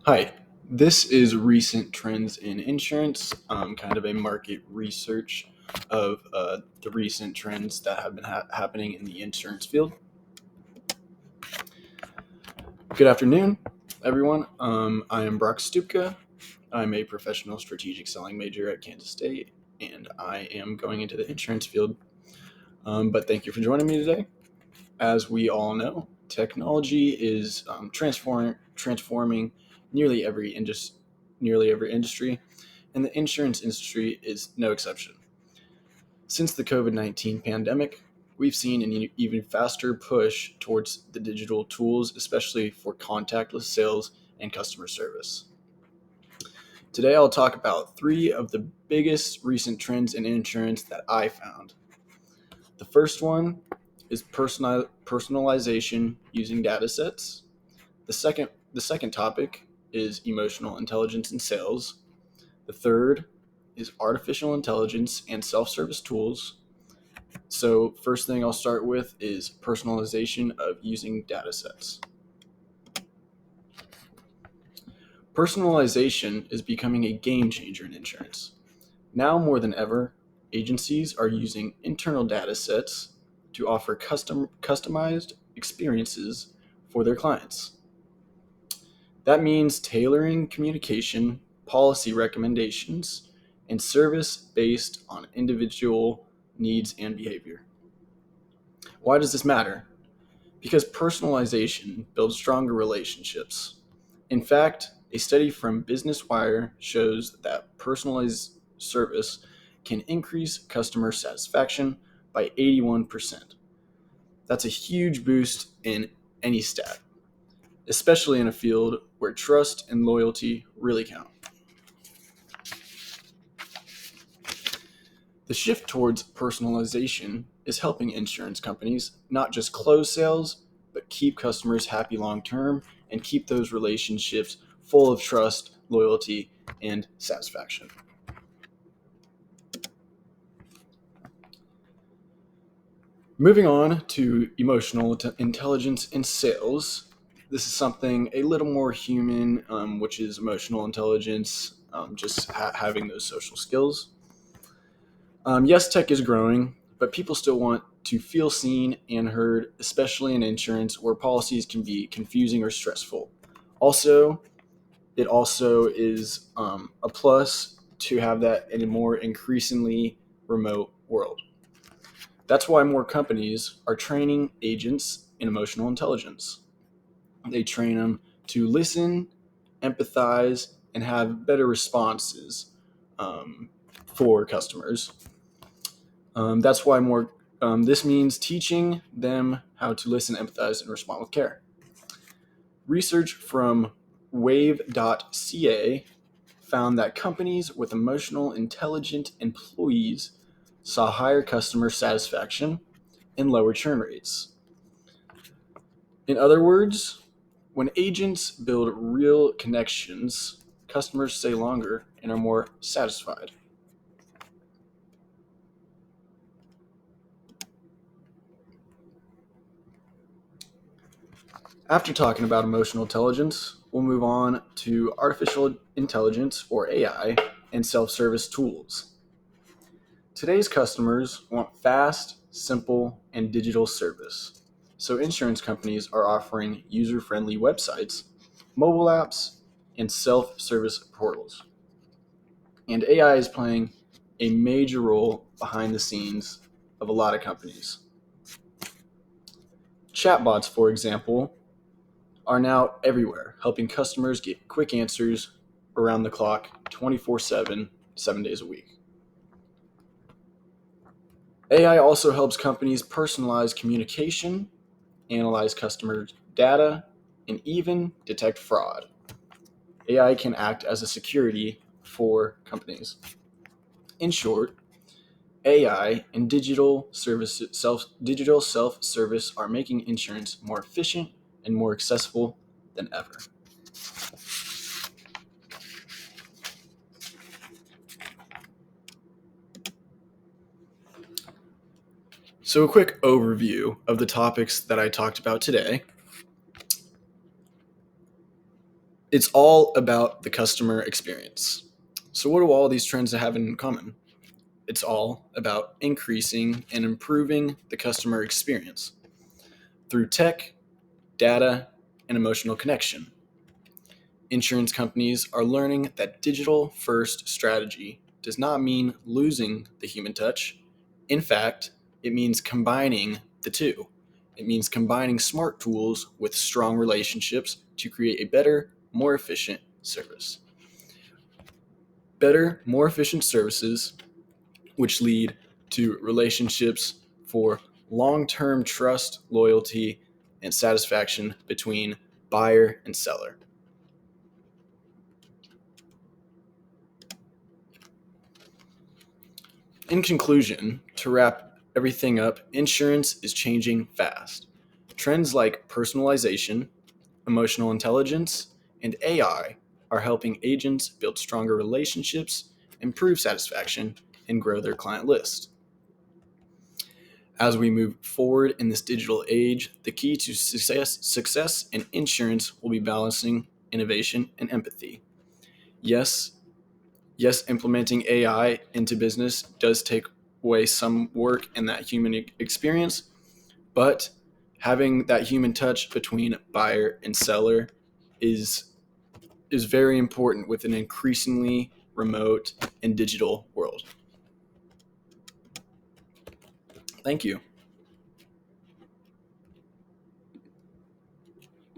Hi, this is recent trends in insurance, kind of a market research of the recent trends that have been happening in the insurance field. Good afternoon, everyone. I am Brock Stupka. I'm a professional strategic selling major at Kansas State, and I am going into the insurance field. But thank you for joining me today. As we all know, technology is transforming nearly every industry, and the insurance industry is no exception. Since the COVID-19 pandemic, we've seen an even faster push towards the digital tools, especially for contactless sales and customer service. Today, I'll talk about three of the biggest recent trends in insurance that I found. The first one is personalization using data sets. The second topic is emotional intelligence in sales. The third is artificial intelligence and self-service tools. So first thing I'll start with is personalization of using data sets. Personalization is becoming a game changer in insurance. Now more than ever, agencies are using internal data sets to offer customized experiences for their clients. That means tailoring communication, policy recommendations, and service based on individual needs and behavior. Why does this matter? Because personalization builds stronger relationships. In fact, a study from Business Wire shows that personalized service can increase customer satisfaction by 81%. That's a huge boost in any stat, especially in a field where trust and loyalty really count. The shift towards personalization is helping insurance companies not just close sales, but keep customers happy long term and keep those relationships full of trust, loyalty, and satisfaction. Moving on to emotional intelligence in sales. This is something a little more human, which is emotional intelligence, just having those social skills. Yes, tech is growing, but people still want to feel seen and heard, especially in insurance where policies can be confusing or stressful. Also, it also is a plus to have that in a more increasingly remote world. That's why more companies are training agents in emotional intelligence. They train them to listen, empathize, and have better responses for customers. That's why more. This means teaching them how to listen, empathize, and respond with care. Research from Wave.ca found that companies with emotional intelligent employees saw higher customer satisfaction and lower churn rates. In other words, when agents build real connections, customers stay longer and are more satisfied. After talking about emotional intelligence, we'll move on to artificial intelligence, or AI, and self-service tools. Today's customers want fast, simple, and digital service. So insurance companies are offering user-friendly websites, mobile apps, and self-service portals. And AI is playing a major role behind the scenes of a lot of companies. Chatbots, for example, are now everywhere, helping customers get quick answers around the clock, 24/7, 7 days a week. AI also helps companies personalize communication, analyze customer data, and even detect fraud. AI can act as a security for companies. In short, AI and digital self-service are making insurance more efficient and more accessible than ever. So a quick overview of the topics that I talked about today. It's all about the customer experience. So, what do all these trends have in common? It's all about increasing and improving the customer experience through tech, data, and emotional connection. Insurance companies are learning that digital first strategy does not mean losing the human touch. In fact, it means combining the two. It means combining smart tools with strong relationships to create a better, more efficient service. Better, more efficient services, which lead to relationships for long term trust, loyalty, and satisfaction between buyer and seller. In conclusion, to wrap everything up, insurance is changing fast. Trends like personalization, emotional intelligence, and AI are helping agents build stronger relationships, improve satisfaction, and grow their client list. As we move forward in this digital age, the key to success in insurance will be balancing innovation and empathy. Yes, yes, implementing AI into business does take away some work and that human experience, but having that human touch between buyer and seller is is very important with an increasingly remote and digital world. Thank you.